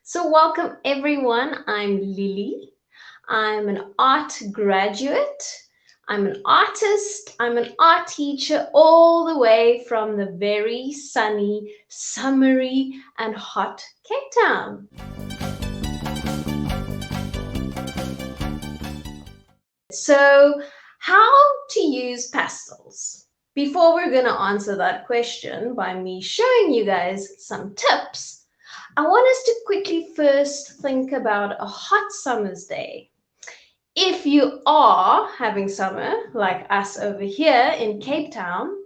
So welcome everyone. I'm Lili. I'm an art graduate. I'm an artist. I'm an art teacher all the way from the very sunny, summery and hot Cape Town. So how to use pastels? Before we're going to answer that question by me showing you guys some tips, I want us to quickly first think about a hot summer's day. If you are having summer, like us over here in Cape Town,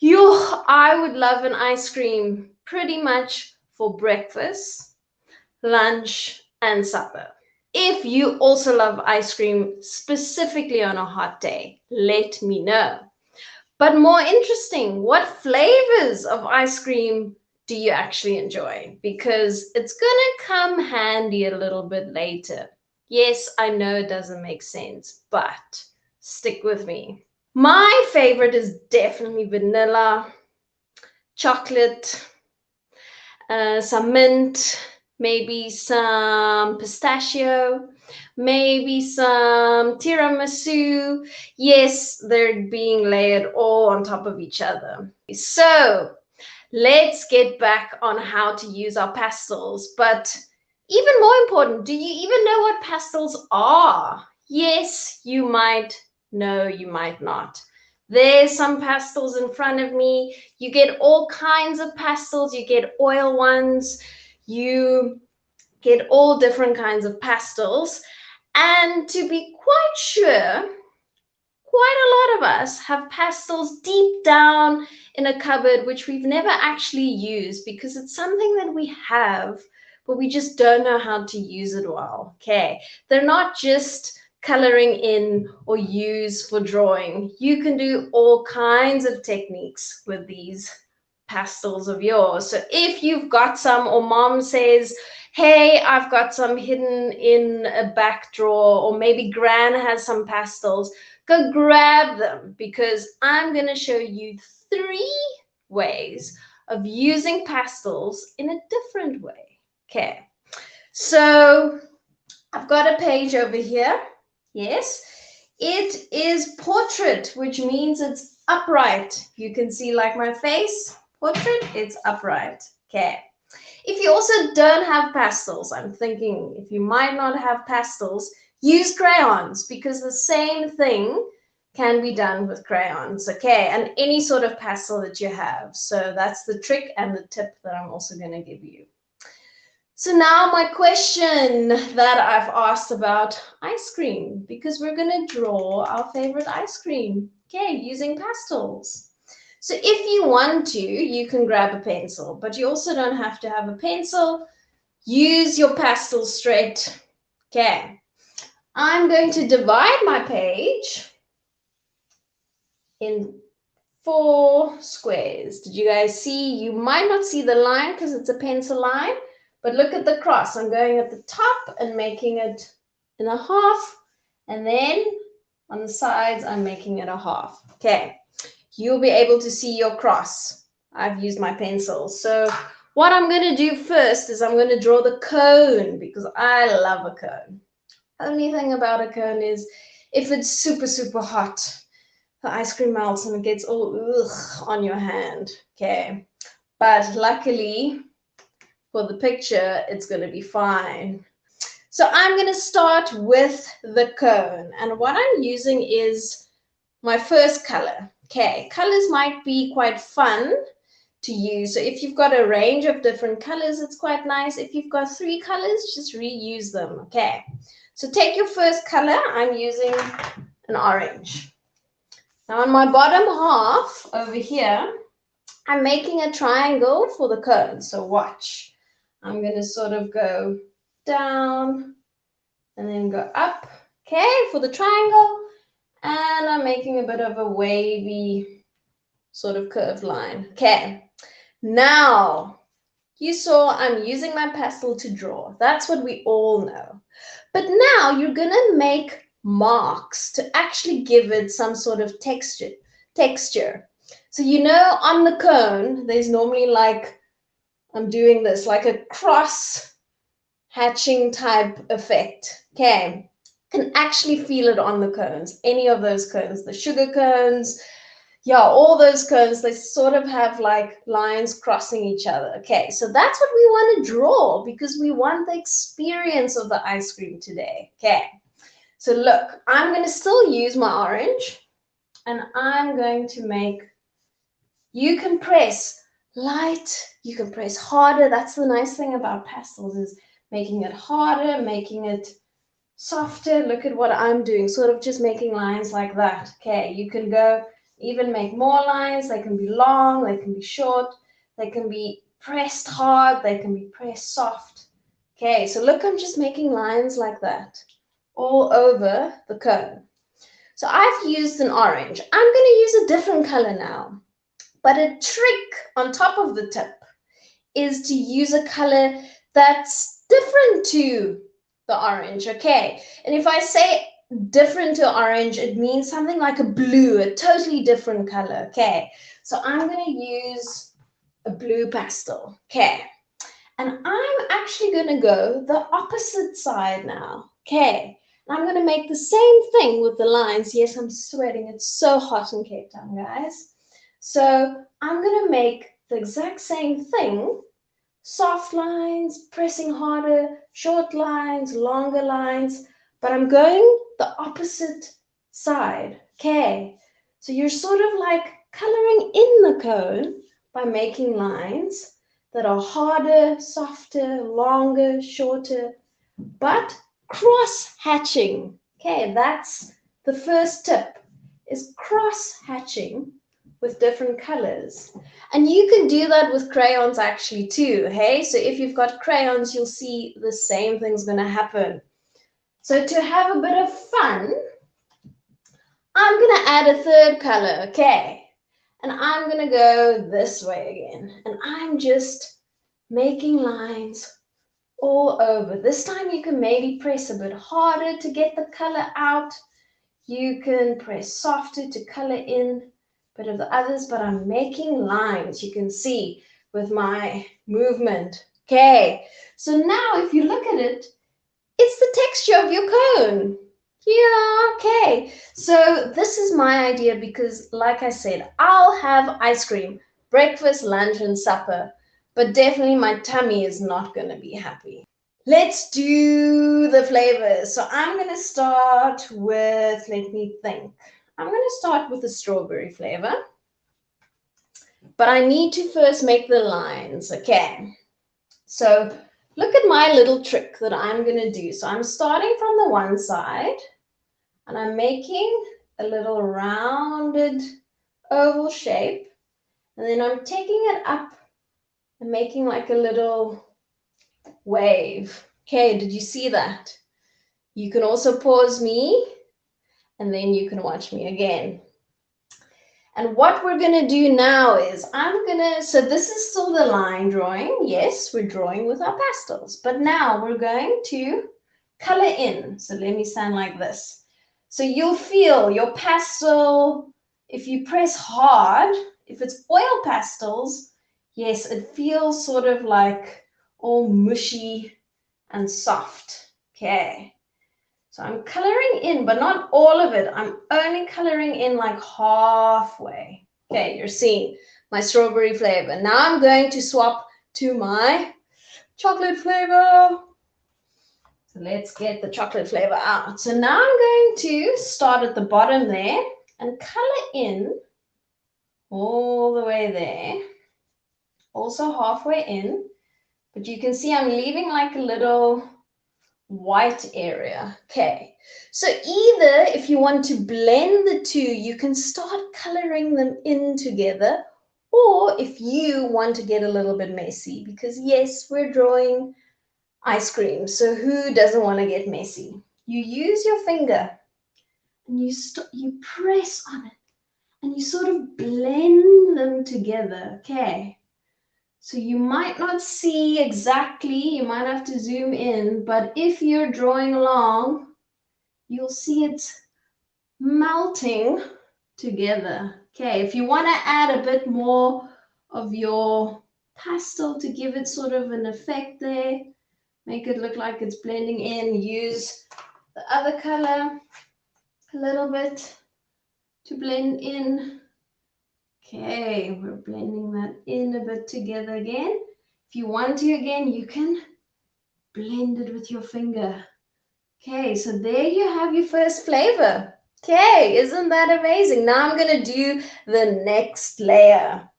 I would love an ice cream pretty much for breakfast, lunch, and supper. If you also love ice cream specifically on a hot day, let me know. But more interesting, what flavors of ice cream do you actually enjoy? Because it's going to come handy a little bit later. Yes, I know it doesn't make sense, but stick with me. My favorite is definitely vanilla, chocolate, some mint, maybe some pistachio, maybe some tiramisu. Yes, they're being layered all on top of each other. So let's get back on how to use our pastels. But even more important, do you even know what pastels are? Yes, you might know, you might not. There's some pastels in front of me. You get all kinds of pastels. You get oil ones. You get all different kinds of pastels. And to be quite sure, quite a lot of us have pastels deep down in a cupboard which we've never actually used because it's something that we have, but we just don't know how to use it well. Okay, they're not just coloring in or use for drawing. You can do all kinds of techniques with these pastels of yours. So if you've got some, or mom says, hey, I've got some hidden in a back drawer, or maybe gran has some pastels, go grab them, because I'm going to show you 3 ways of using pastels in a different way. Okay, so I've got a page over here. Yes, it is portrait, which means it's upright. You can see like my face, portrait, it's upright. Okay. If you also don't have pastels, I'm thinking if you might not have pastels, use crayons, because the same thing can be done with crayons, okay? And any sort of pastel that you have. So that's the trick and the tip that I'm also going to give you. So now my question that I've asked about ice cream, because we're going to draw our favorite ice cream, okay, using pastels. So if you want to, you can grab a pencil, but you also don't have to have a pencil. Use your pastel straight. Okay, I'm going to divide my page in 4 squares. Did you guys see? You might not see the line because it's a pencil line, but look at the cross. I'm going at the top and making it in a half, and then on the sides, I'm making it a half. Okay, you'll be able to see your cross. I've used my pencil. So what I'm going to do first is I'm going to draw the cone, because I love a cone. Only thing about a cone is if it's super, super hot, the ice cream melts and it gets all on your hand. Okay, but luckily for the picture, it's going to be fine. So I'm going to start with the cone, and what I'm using is my first color. Okay, colors might be quite fun to use. So if you've got a range of different colors, it's quite nice. If you've got 3 colors, just reuse them. Okay, so take your first color. I'm using an orange. Now on my bottom half over here, I'm making a triangle for the cone. So watch. I'm going to sort of go down and then go up, okay, for the triangle. And I'm making a bit of a wavy sort of curved line. Okay, now you saw I'm using my pastel to draw. That's what we all know. But now you're going to make marks to actually give it some sort of texture. So you know on the cone, there's normally like, I'm doing this, like a cross hatching type effect. Okay, can actually feel it on the cones, any of those cones, the sugar cones, yeah, all those cones, they sort of have like lines crossing each other. Okay, so that's what we want to draw because we want the experience of the ice cream today. Okay, so look, I'm going to still use my orange and I'm going to make, you can press light, you can press harder. That's the nice thing about pastels, is making it harder, making it softer. Look at what I'm doing, sort of just making lines like that. Okay, you can go even make more lines. They can be long, they can be short, they can be pressed hard, they can be pressed soft. Okay, so look, I'm just making lines like that all over the cone. So I've used an orange. I'm going to use a different color now. But a trick on top of the tip is to use a color that's different to the orange, okay? And if I say different to orange, it means something like a blue, a totally different color, okay? So I'm going to use a blue pastel, okay? And I'm actually going to go the opposite side now, okay? And I'm going to make the same thing with the lines. Yes, I'm sweating. It's so hot in Cape Town, guys. So I'm going to make the exact same thing. Soft lines, pressing harder, short lines, longer lines, but I'm going the opposite side. Okay, so you're sort of like coloring in the cone by making lines that are harder, softer, longer, shorter, but cross hatching. Okay, that's the first tip, is cross hatching with different colors. And you can do that with crayons actually too, hey? So if you've got crayons, you'll see the same thing's gonna happen. So to have a bit of fun, I'm gonna add a third color, okay? And I'm gonna go this way again. And I'm just making lines all over. This time you can maybe press a bit harder to get the color out. You can press softer to color in a bit of the others, but I'm making lines, you can see, with my movement. Okay, so now if you look at it, it's the texture of your cone. Yeah, okay. So this is my idea because, like I said, I'll have ice cream, breakfast, lunch, and supper, but definitely my tummy is not going to be happy. Let's do the flavors. So I'm going to start with, let me think. I'm going to start with the strawberry flavor, but I need to first make the lines, okay? So look at my little trick that I'm going to do. So I'm starting from the one side and I'm making a little rounded oval shape. And then I'm taking it up and making like a little wave. Okay, did you see that? You can also pause me and then you can watch me again. And what we're going to do now is so this is still the line drawing. Yes, we're drawing with our pastels, but now we're going to color in. So let me stand like this. So you'll feel your pastel, if you press hard, if it's oil pastels, yes, it feels sort of like all mushy and soft. Okay. So I'm coloring in, but not all of it. I'm only coloring in like halfway. Okay, you're seeing my strawberry flavor. Now I'm going to swap to my chocolate flavor. So let's get the chocolate flavor out. So now I'm going to start at the bottom there and color in all the way there. Also halfway in, but you can see I'm leaving like a little white area. Okay, so either if you want to blend the two, you can start coloring them in together, or if you want to get a little bit messy, because yes, we're drawing ice cream, so who doesn't want to get messy? You use your finger and you press on it and you sort of blend them together. Okay, so you might not see exactly, you might have to zoom in, but if you're drawing along, you'll see it melting together. Okay, if you want to add a bit more of your pastel to give it sort of an effect there, Make it look like it's blending in. Use the other color a little bit to blend in. Okay, we're blending that in a bit together again. If you want to again, you can blend it with your finger. Okay, so there you have your first flavor. Okay, isn't that amazing? Now I'm going to do the next layer.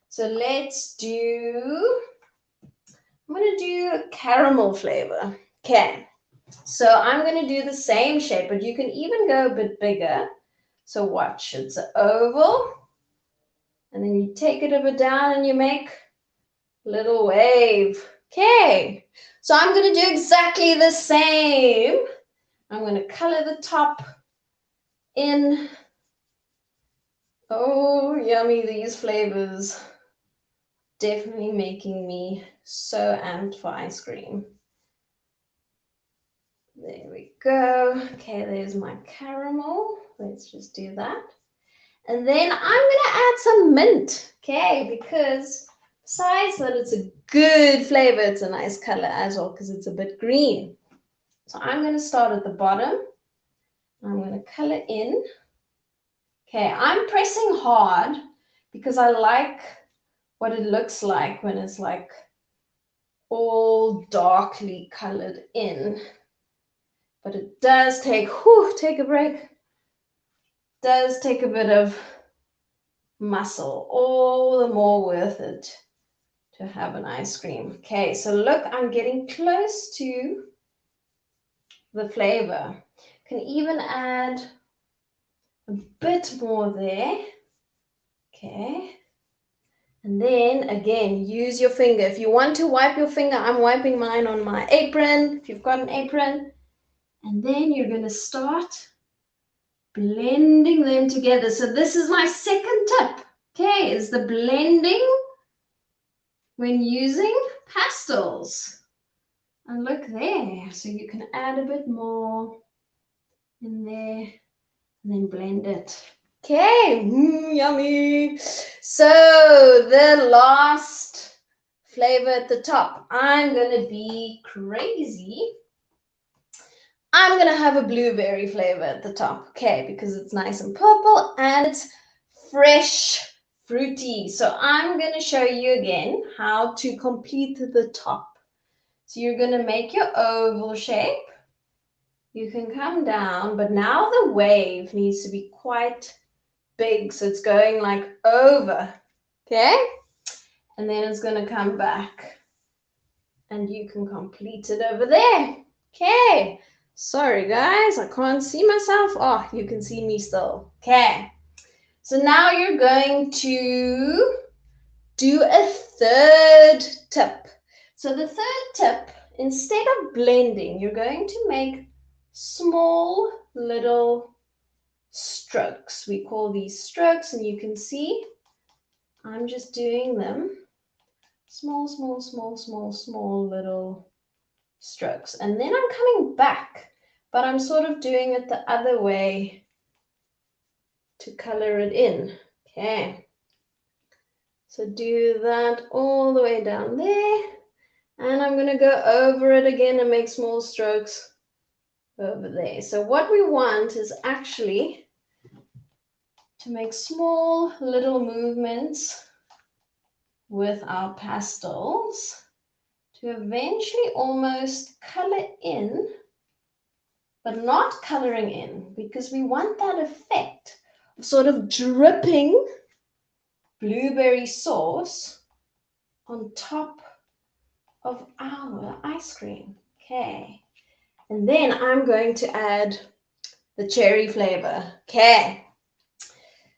So I'm going to do a caramel flavor. Okay, so I'm going to do the same shape, but you can even go a bit bigger. So watch, it's an oval, and then you take it a bit down and you make a little wave. Okay, so I'm going to do exactly the same. I'm going to color the top in. Oh, yummy, these flavors. Definitely making me so amped for ice cream. There we go. Okay, there's my caramel. Let's just do that. And then I'm going to add some mint, okay, because besides that it's a good flavor, it's a nice color as well because it's a bit green. So I'm going to start at the bottom. I'm going to color in. Okay, I'm pressing hard because I like what it looks like when it's like all darkly colored in. But it does take, take a break, does take a bit of muscle, all the more worth it to have an ice cream. Okay, so look, I'm getting close to the flavor. Can even add a bit more there. Okay. And then again, use your finger. If you want to wipe your finger, I'm wiping mine on my apron, if you've got an apron. And then you're going to start blending them together. So this is my second tip, okay, is the blending when using pastels. And look there, so you can add a bit more in there and then blend it. Okay, yummy. So the last flavor at the top, I'm gonna be crazy. I'm gonna have a blueberry flavor at the top, okay, because it's nice and purple and it's fresh, fruity. So I'm gonna show you again how to complete the top. So you're gonna make your oval shape. You can come down, but now the wave needs to be quite big, so it's going like over, okay? And then it's gonna come back and you can complete it over there, okay? Sorry guys, I can't see myself. Oh, you can see me still, okay? So now you're going to do a third tip. So the third tip, instead of blending, you're going to make small little strokes. We call these strokes, and you can see I'm just doing them small, small, small, small, small little strokes. And then I'm coming back, but I'm sort of doing it the other way to color it in. Okay. So do that all the way down there. And I'm going to go over it again and make small strokes over there. So what we want is actually to make small little movements with our pastels to eventually almost color in, but not coloring in, because we want that effect of sort of dripping blueberry sauce on top of our ice cream. Okay. And then I'm going to add the cherry flavor. Okay.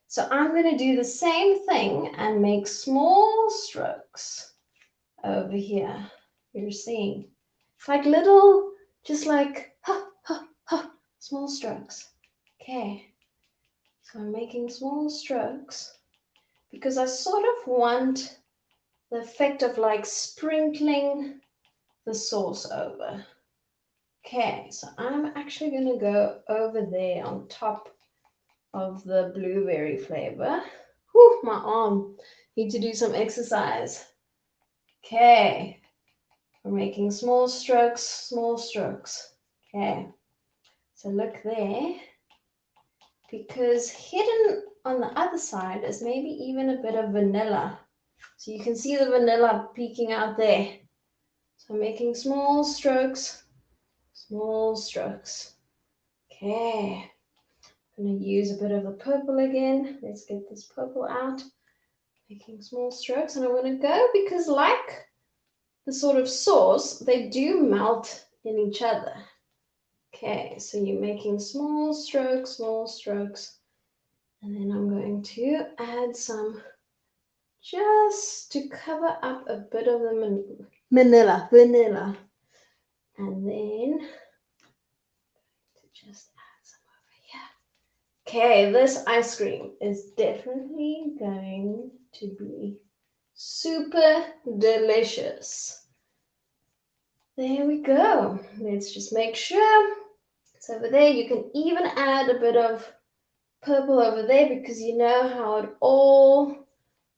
So I'm going to do the same thing and make small strokes over here. You're seeing it's like little, just like small strokes. Okay. So I'm making small strokes because I sort of want the effect of like sprinkling the sauce over. Okay, so I'm actually going to go over there on top of the blueberry flavor. Whew, my arm. Need to do some exercise. Okay, We're making small strokes, small strokes. Okay, so look there, because hidden on the other side is maybe even a bit of vanilla. So you can see the vanilla peeking out there. So I'm making small strokes, small strokes. Okay, I'm going to use a bit of the purple again. Let's get this purple out. Making small strokes, and I'm going to go, because like the sort of sauce, they do melt in each other. Okay, so you're making small strokes, and then I'm going to add some just to cover up a bit of the vanilla, and then to just add some over here. Okay, this ice cream is definitely going to be super delicious. There we go. Let's just make sure it's over there. You can even add a bit of purple over there, because you know how it all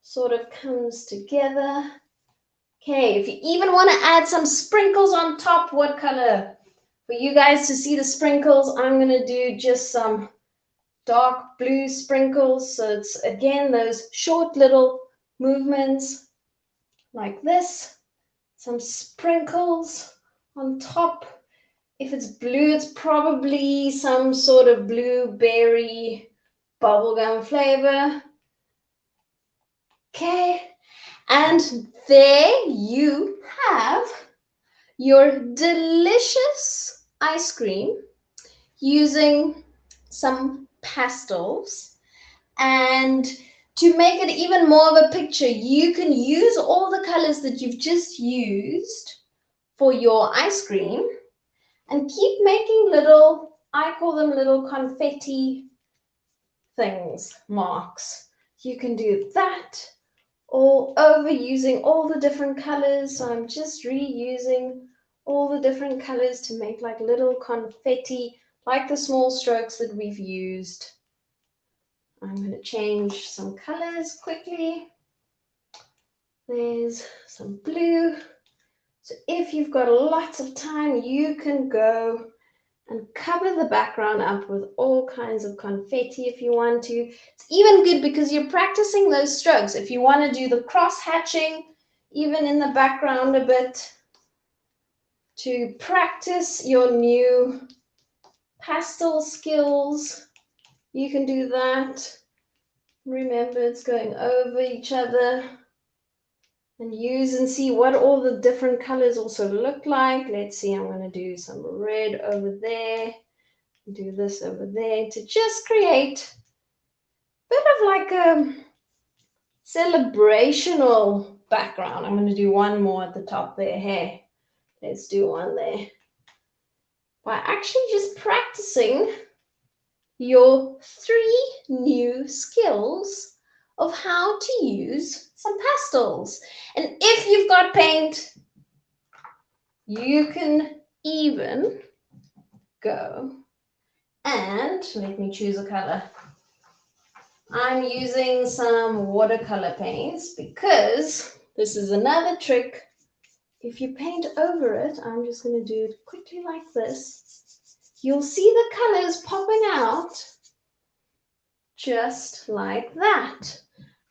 sort of comes together. Okay, if you even want to add some sprinkles on top, what color? For you guys to see the sprinkles, I'm going to do just some dark blue sprinkles. So it's, again, those short little movements like this. Some sprinkles on top. If it's blue, it's probably some sort of blueberry bubblegum flavor. Okay, and there you have your delicious ice cream using some pastels. And to make it even more of a picture, you can use all the colors that you've just used for your ice cream and keep making little, I call them little confetti things, marks. You can do that all over using all the different colors. So I'm just reusing all the different colors to make like little confetti, like the small strokes that we've used. I'm going to change some colors quickly. There's some blue. So if you've got lots of time, you can go and cover the background up with all kinds of confetti if you want to. It's even good because you're practicing those strokes. If you want to do the cross hatching, even in the background a bit, to practice your new pastel skills, you can do that. Remember, it's going over each other. And use and see what all the different colors also look like. Let's see, I'm going to do some red over there. Do this over there to just create a bit of like a celebrational background. I'm going to do one more at the top there. Hey, let's do one there. By actually just practicing your 3 new skills of how to use some pastels. And if you've got paint, you can even go and let me choose a color. I'm using some watercolor paints because this is another trick. If you paint over it, I'm just going to do it quickly like this. You'll see the colors popping out just like that.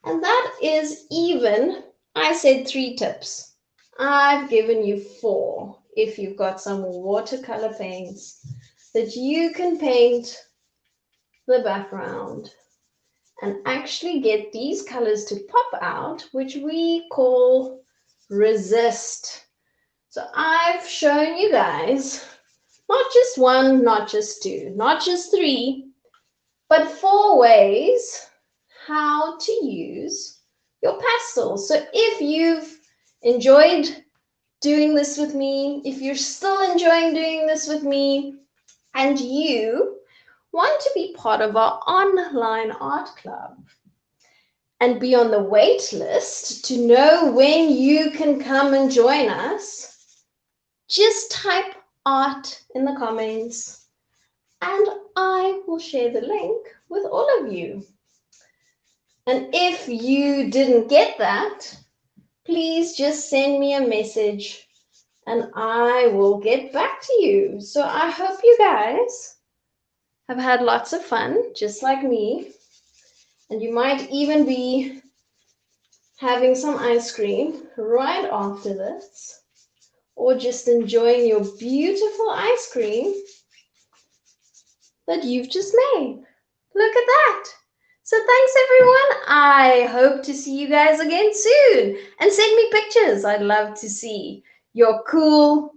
And that is even, I said 3 tips. I've given you 4 if you've got some watercolor paints that you can paint the background and actually get these colors to pop out, which we call resist. So I've shown you guys not just 1, not just 2, not just 3, but 4 ways how to use your pastels. So if you've enjoyed doing this with me, if you're still enjoying doing this with me, and you want to be part of our online art club and be on the wait list to know when you can come and join us, just type art in the comments and I will share the link with all of you. And if you didn't get that, please just send me a message and I will get back to you. So I hope you guys have had lots of fun, just like me. And you might even be having some ice cream right after this, or just enjoying your beautiful ice cream that you've just made. Look at that. So thanks everyone. I hope to see you guys again soon. And send me pictures. I'd love to see your cool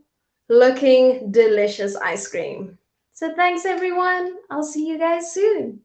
looking delicious ice cream. So thanks everyone. I'll see you guys soon.